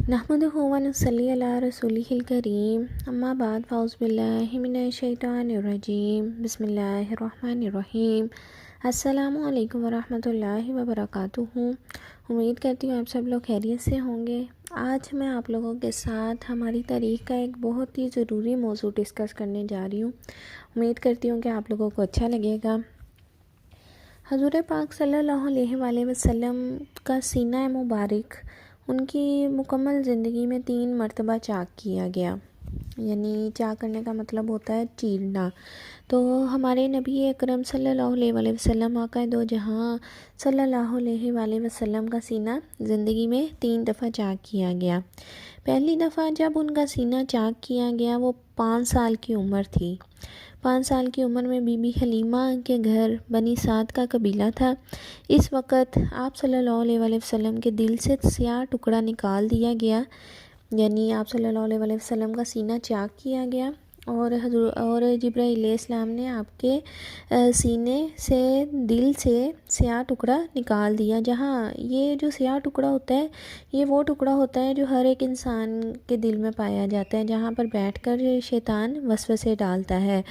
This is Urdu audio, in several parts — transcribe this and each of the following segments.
نحمده ونصلي علی رسولہ الکریم اما بعد فاعوذ باللہ من الشیطان الرجیم بسم اللہ الرحمن الرحیم السلام علیکم ورحمۃ اللہ وبرکاتہ۔ امید کرتی ہوں آپ سب لوگ خیریت سے ہوں گے۔ آج میں آپ لوگوں کے ساتھ ہماری تاریخ کا ایک بہت ہی ضروری موضوع ڈسکس کرنے جا رہی ہوں۔ امید کرتی ہوں کہ آپ لوگوں کو اچھا لگے گا۔ حضور پاک صلی اللہ علیہ وآلہ وسلم کا سینہ مبارک ان کی مکمل زندگی میں 3 مرتبہ چاک کیا گیا، یعنی چاک کرنے کا مطلب ہوتا ہے چیرنا۔ تو ہمارے نبی اکرم صلی اللہ علیہ وآلہ وسلم آقا دو جہاں صلی اللہ علیہ وآلہ وسلم کا سینہ زندگی میں 3 دفعہ چاک کیا گیا۔ پہلی دفعہ جب ان کا سینہ چاک کیا گیا وہ 5 سال کی عمر تھی۔ 5 سال کی عمر میں بی بی حلیمہ کے گھر بنی سعد کا قبیلہ تھا۔ اس وقت آپ صلی اللہ علیہ وآلہ وسلم کے دل سے سیاہ ٹکڑا نکال دیا گیا، یعنی آپ صلی اللہ علیہ وآلہ وسلم کا سینہ چاک کیا گیا اور جبرائیل علیہ السلام نے آپ کے سینے سے دل سے سیاہ ٹکڑا نکال دیا۔ جہاں یہ جو سیاہ ٹکڑا ہوتا ہے یہ وہ ٹکڑا ہوتا ہے جو ہر ایک انسان کے دل میں پایا جاتا ہے، جہاں پر بیٹھ کر شیطان وسوسے ڈالتا ہے۔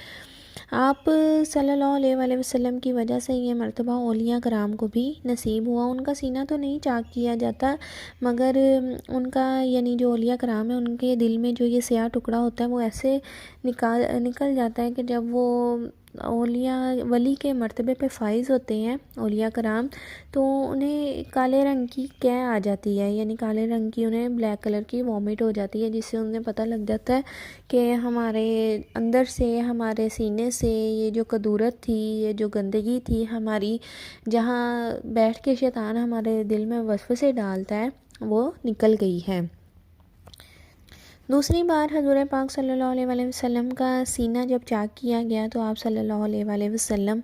آپ صلی اللہ علیہ وآلہ وسلم کی وجہ سے یہ مرتبہ اولیاء کرام کو بھی نصیب ہوا۔ ان کا سینہ تو نہیں چاک کیا جاتا، مگر ان کا یعنی جو اولیاء کرام ہیں ان کے دل میں جو یہ سیاہ ٹکڑا ہوتا ہے وہ ایسے نکل جاتا ہے کہ جب وہ اولیاء ولی کے مرتبے پہ فائز ہوتے ہیں اولیاء کرام، تو انہیں کالے رنگ کی قے آ جاتی ہے، یعنی کالے رنگ کی انہیں بلیک کلر کی وامٹ ہو جاتی ہے، جس سے انہیں پتہ لگ جاتا ہے کہ ہمارے اندر سے ہمارے سینے سے یہ جو کدورت تھی، یہ جو گندگی تھی ہماری، جہاں بیٹھ کے شیطان ہمارے دل میں وسوسے ڈالتا ہے، وہ نکل گئی ہے۔ دوسری بار حضور پاک صلی اللہ علیہ وآلہ وسلم کا سینہ جب چاک کیا گیا تو آپ صلی اللہ علیہ وآلہ وسلم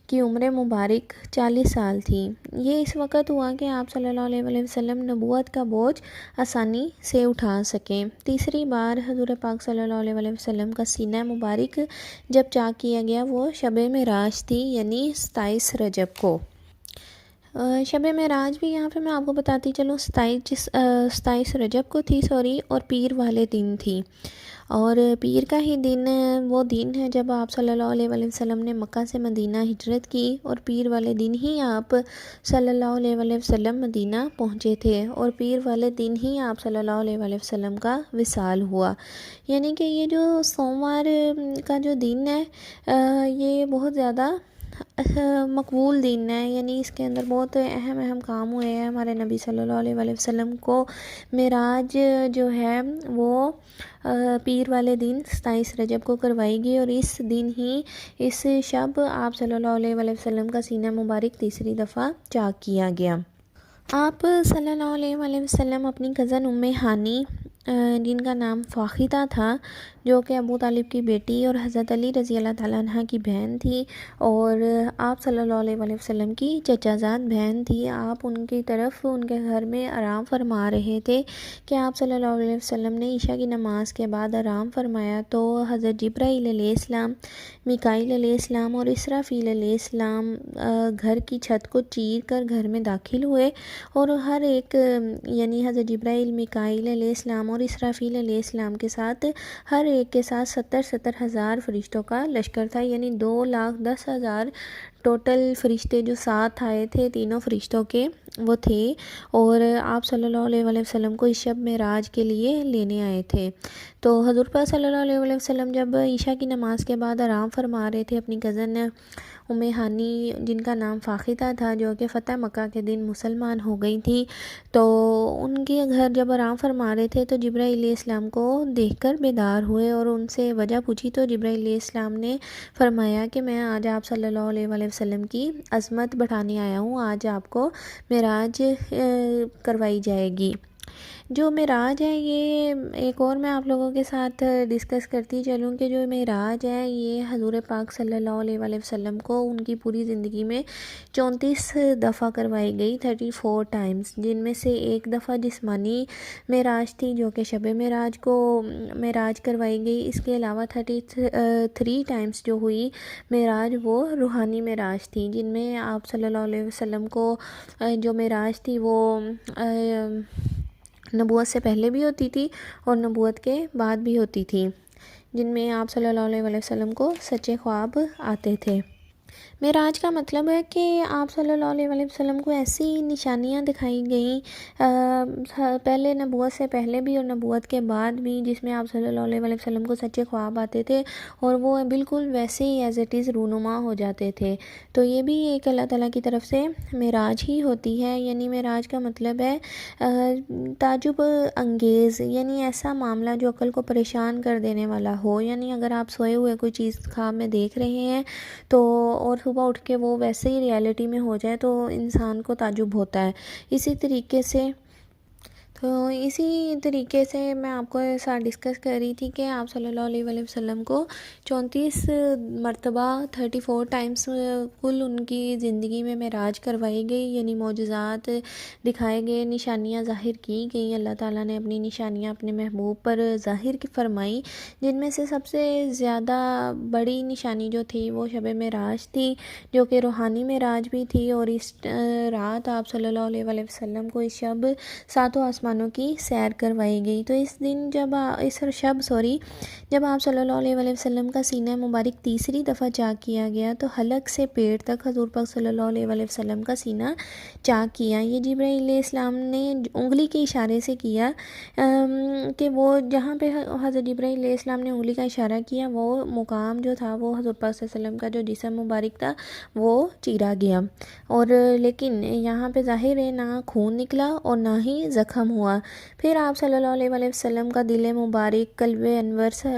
کی عمر مبارک 40 سال تھی۔ یہ اس وقت ہوا کہ آپ صلی اللہ علیہ وآلہ وسلم نبوت کا بوجھ آسانی سے اٹھا سکیں۔ تیسری بار حضور پاک صلی اللہ علیہ وآلہ وسلم کا سینہ مبارک جب چاک کیا گیا وہ شب معراج تھی، یعنی 27 رجب کو۔ شب معراج بھی یہاں پہ میں آپ کو بتاتی چلوں 27 رجب کو تھی اور پیر والے دن تھی، اور پیر کا ہی دن وہ دن ہے جب آپ صلی اللہ علیہ وآلہ وسلم نے مکہ سے مدینہ ہجرت کی، اور پیر والے دن ہی آپ صلی اللہ علیہ وآلہ وسلم مدینہ پہنچے تھے، اور پیر والے دن ہی آپ صلی اللہ علیہ وآلہ وسلم کا وصال ہوا۔ یعنی کہ یہ جو سوموار کا جو دن ہے یہ بہت زیادہ مقبول دن ہے، یعنی اس کے اندر بہت اہم کام ہوئے ہیں۔ ہمارے نبی صلی اللہ علیہ وآلہ وسلم کو معراج جو ہے وہ پیر والے دن 27 رجب کو کروائی گئی، اور اس دن ہی اس شب آپ صلی اللہ علیہ وآلہ وسلم کا سینہ مبارک تیسری دفعہ چاک کیا گیا۔ آپ صلی اللہ علیہ وآلہ وسلم اپنی کزن ام ہانی جن کا نام فاخدہ تھا، جو کہ ابو طالب کی بیٹی اور حضرت علی رضی اللہ تعالیٰ عنہ کی بہن تھی، اور آپ صلی اللہ علیہ وآلہ وسلم کی چچا زاد بہن تھی، آپ ان کی طرف ان کے گھر میں آرام فرما رہے تھے کہ آپ صلی اللہ علیہ وسلم نے عشاء کی نماز کے بعد آرام فرمایا تو حضرت جبرائیل علیہ السلام، میکائیل علیہ السلام اور اسرافیل علیہ السلام گھر کی چھت کو چیر کر گھر میں داخل ہوئے، اور ہر ایک یعنی حضرت جبرائیل، میکائیل علیہ السلام اور اسرافیل علیہ السلام کے ساتھ ہر ایک کے ساتھ 70 ہزار فرشتوں کا لشکر تھا، یعنی 2,10,000 ٹوٹل فرشتے جو ساتھ آئے تھے تینوں فرشتوں کے وہ تھے، اور آپ صلی اللہ علیہ وآلہ وسلم کو اس شب معراج کے لیے لینے آئے تھے۔ تو حضور پاک صلی اللہ علیہ وآلہ وسلم جب عشاء کی نماز کے بعد آرام فرما رہے تھے، اپنی کزن ام ہانی جن کا نام فاخدہ تھا، جو کہ فتح مکہ کے دن مسلمان ہو گئی تھی، تو ان کے گھر جب آرام فرما رہے تھے تو جبرائیل علیہ السلام کو دیکھ کر بیدار ہوئے، اور ان سے وجہ پوچھی تو جبرائیل علیہ السلام نے فرمایا کہ میں آج آپ صلی اللہ علیہ وآلہ وسلم کی عظمت بڑھانے آیا ہوں، آج آپ کو معراج کروائی جائے گی۔ جو معراج ہے یہ ایک اور میں آپ لوگوں کے ساتھ ڈسکس کرتی چلوں کہ جو معراج ہے یہ حضور پاک صلی اللہ علیہ وآلہ وسلم کو ان کی پوری زندگی میں 34 دفعہ کروائی گئی، 34 ٹائمز، جن میں سے ایک دفعہ جسمانی معراج تھی جو کہ شب معراج کو معراج کروائی گئی۔ اس کے علاوہ 33 ٹائمز جو ہوئی معراج وہ روحانی معراج تھی، جن میں آپ صلی اللہ علیہ وسلم کو جو معراج تھی وہ نبوت سے پہلے بھی ہوتی تھی اور نبوت کے بعد بھی ہوتی تھی، جن میں آپ صلی اللہ علیہ وسلم کو سچے خواب آتے تھے۔ معراج کا مطلب ہے کہ آپ صلی اللہ علیہ وسلم کو ایسی نشانیاں دکھائی گئیں پہلے نبوت سے پہلے بھی اور نبوت کے بعد بھی، جس میں آپ صلی اللہ علیہ وسلم کو سچے خواب آتے تھے اور وہ بالکل ویسے ہی ایز اٹ از رونما ہو جاتے تھے۔ تو یہ بھی ایک اللہ تعالیٰ کی طرف سے معراج ہی ہوتی ہے، یعنی معراج کا مطلب ہے تعجب انگیز، یعنی ایسا معاملہ جو عقل کو پریشان کر دینے والا ہو۔ یعنی اگر آپ سوئے ہوئے کوئی چیز خواب میں دیکھ رہے ہیں تو اور صبح اٹھ کے وہ ویسے ہی ریالٹی میں ہو جائے تو انسان کو تعجب ہوتا ہے۔ اسی طریقے سے میں آپ کو ساتھ ڈسکس کر رہی تھی کہ آپ صلی اللہ علیہ وسلم کو 34 مرتبہ 34 ٹائمز کل ان کی زندگی میں معراج کروائی گئی، یعنی معجزات دکھائے گئے، نشانیاں ظاہر کی گئیں۔ اللہ تعالیٰ نے اپنی نشانیاں اپنے محبوب پر ظاہر فرمائی، جن میں سے سب سے زیادہ بڑی نشانی جو تھی وہ شب معراج تھی، جو کہ روحانی معراج بھی تھی۔ اور اس رات آپ صلی اللہ علیہ وسلم کو اس شب ساتوں آسمانوں کی سیر کروائی گئی۔ تو اس دن جب آپ صلی اللہ علیہ وسلم کا سینہ مبارک تیسری دفعہ چاک کیا گیا تو حلق سے پیٹ تک حضور پاک صلی اللہ علیہ وسلم کا سینہ چاک کیا۔ یہ جبرائیل علیہ السلام نے انگلی کے اشارے سے کیا کہ وہ جہاں پہ حضرت جبرائیل علیہ السلام نے انگلی کا اشارہ کیا وہ مقام جو تھا وہ حضور پاک صلی اللہ علیہ وسلم کا جو جسم مبارک تھا وہ چیرا گیا، اور لیکن یہاں پہ ظاہر ہے نہ خون نکلا اور نہ ہی زخم ہوا۔ پھر آپ صلی اللہ علیہ وسلم کا دل مبارک قلب انور سے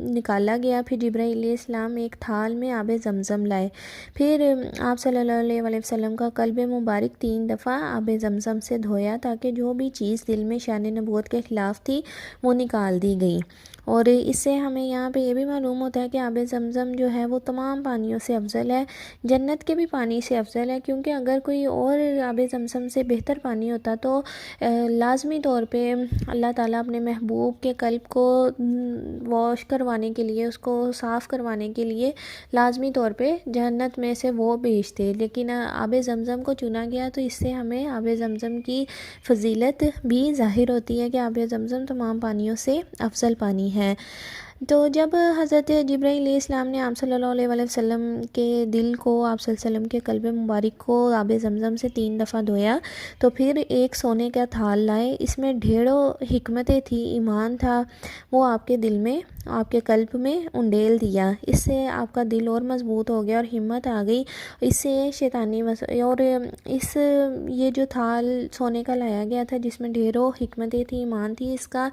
نکالا گیا۔ پھر جبرائیل علیہ السلام ایک تھال میں آب زمزم لائے۔ پھر آپ صلی اللہ علیہ وسلم کا قلب مبارک 3 دفعہ آب زمزم سے دھویا تاکہ جو بھی چیز دل میں شان نبوت کے خلاف تھی وہ نکال دی گئی۔ اور اس سے ہمیں یہاں پہ یہ بھی معلوم ہوتا ہے کہ آب زمزم جو ہے وہ تمام پانیوں سے افضل ہے، جنت کے بھی پانی سے افضل ہے، کیونکہ اگر کوئی اور آب زمزم سے بہتر پانی ہوتا تو لازمی طور پہ اللہ تعالیٰ اپنے محبوب کے قلب کو واش کروانے کے لیے، اس کو صاف کروانے کے لیے لازمی طور پہ جنت میں سے وہ بھیجتے، لیکن آب زمزم کو چنا گیا۔ تو اس سے ہمیں آب زمزم کی فضیلت بھی ظاہر ہوتی ہے کہ آب زمزم تمام پانیوں سے افضل پانی ہے۔ تو جب حضرت جبرائیل علیہ السلام نے آپ صلی اللہ علیہ وسلم کے دل کو، آپ صلی اللہ علیہ وسلم کے قلب مبارک کو آب زمزم سے 3 دفعہ دھویا تو پھر ایک سونے کا تھال لائے، اس میں ڈھیروں حکمتیں تھی، ایمان تھا، وہ آپ کے دل میں، آپ کے قلب میں انڈیل دیا۔ اس سے آپ کا دل اور مضبوط ہو گیا اور ہمت آ گئی۔ اس سے شیطانی اور یہ جو تھال سونے کا لایا گیا تھا جس میں ڈھیروں حکمتیں تھی، ایمان تھی، اس کا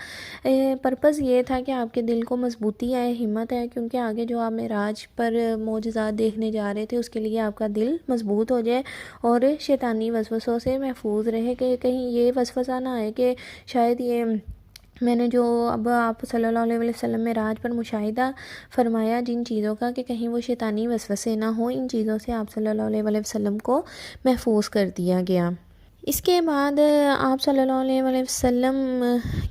پرپس یہ تھا کہ آپ کے دل کو مضبوطی آئے، ہمت آئے، کیونکہ آگے جو آپ معراج پر معجزات دیکھنے جا رہے تھے اس کے لیے آپ کا دل مضبوط ہو جائے اور شیطانی وسوسوں سے محفوظ رہے، کہ کہیں یہ وسوسہ نہ آئے کہ شاید یہ میں نے جو اب آپ صلی اللہ علیہ وسلم معراج پر مشاہدہ فرمایا جن چیزوں کا، کہ کہیں وہ شیطانی وسوسے نہ ہوں، ان چیزوں سے آپ صلی اللہ علیہ وسلم کو محفوظ کر دیا گیا۔ اس کے بعد آپ صلی اللہ علیہ وسلم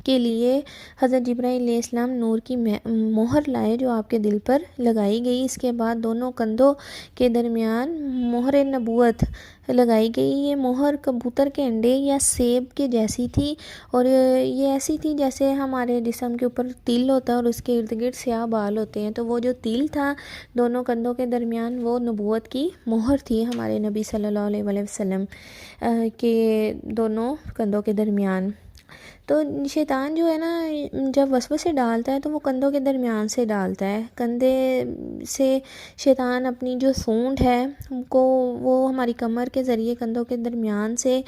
کے لیے حضرت جبرائیل علیہ السلام نور کی مہر لائے جو آپ کے دل پر لگائی گئی۔ اس کے بعد دونوں کندھوں کے درمیان مہر نبوت لگائی گئی۔ یہ مہر کبوتر کے انڈے یا سیب کے جیسی تھی، اور یہ ایسی تھی جیسے ہمارے جسم کے اوپر تل ہوتا ہے اور اس کے ارد گرد سیاہ بال ہوتے ہیں، تو وہ جو تل تھا دونوں کندھوں کے درمیان وہ نبوت کی مہر تھی ہمارے نبی صلی اللہ علیہ وسلم کے دونوں کندھوں کے درمیان۔ تو شیطان جو ہے نا جب وسوسے ڈالتا ہے تو وہ کندھوں کے درمیان سے ڈالتا ہے، کندھے سے شیطان اپنی جو سونڈ ہے کو وہ ہماری کمر کے ذریعے کندھوں کے درمیان سے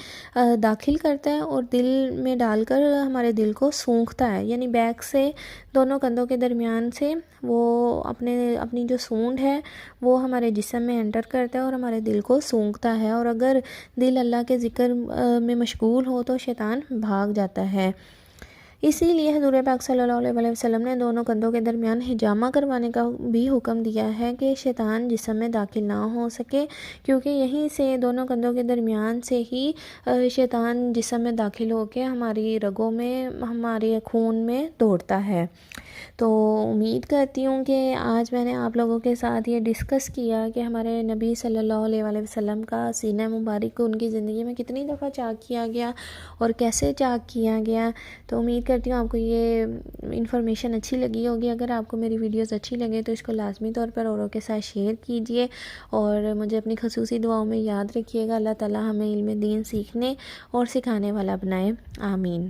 داخل کرتا ہے اور دل میں ڈال کر ہمارے دل کو سونکھتا ہے، یعنی بیک سے دونوں کندھوں کے درمیان سے وہ اپنی جو سونڈ ہے وہ ہمارے جسم میں انٹر کرتا ہے اور ہمارے دل کو سونکھتا ہے، اور اگر دل اللہ کے ذکر میں مشغول ہو تو شیطان بھاگ جاتا ہے۔ اسی لیے حضور پاک صلی اللہ علیہ وسلم نے دونوں کندھوں کے درمیان حجامہ کروانے کا بھی حکم دیا ہے کہ شیطان جسم میں داخل نہ ہو سکے، کیونکہ یہیں سے دونوں کندھوں کے درمیان سے ہی شیطان جسم میں داخل ہو کے ہماری رگوں میں، ہمارے خون میں دوڑتا ہے۔ تو امید کرتی ہوں کہ آج میں نے آپ لوگوں کے ساتھ یہ ڈسکس کیا کہ ہمارے نبی صلی اللہ علیہ وآلہ وسلم کا سینہ مبارک کو ان کی زندگی میں کتنی دفعہ چاک کیا گیا اور کیسے چاک کیا گیا۔ تو امید کرتی ہوں آپ کو یہ انفارمیشن اچھی لگی ہوگی۔ اگر آپ کو میری ویڈیوز اچھی لگے تو اس کو لازمی طور پر اوروں کے ساتھ شیئر کیجئے، اور مجھے اپنی خصوصی دعاؤں میں یاد رکھیے گا۔ اللہ تعالی ہمیں علم دین سیکھنے اور سکھانے والا بنائے، آمین۔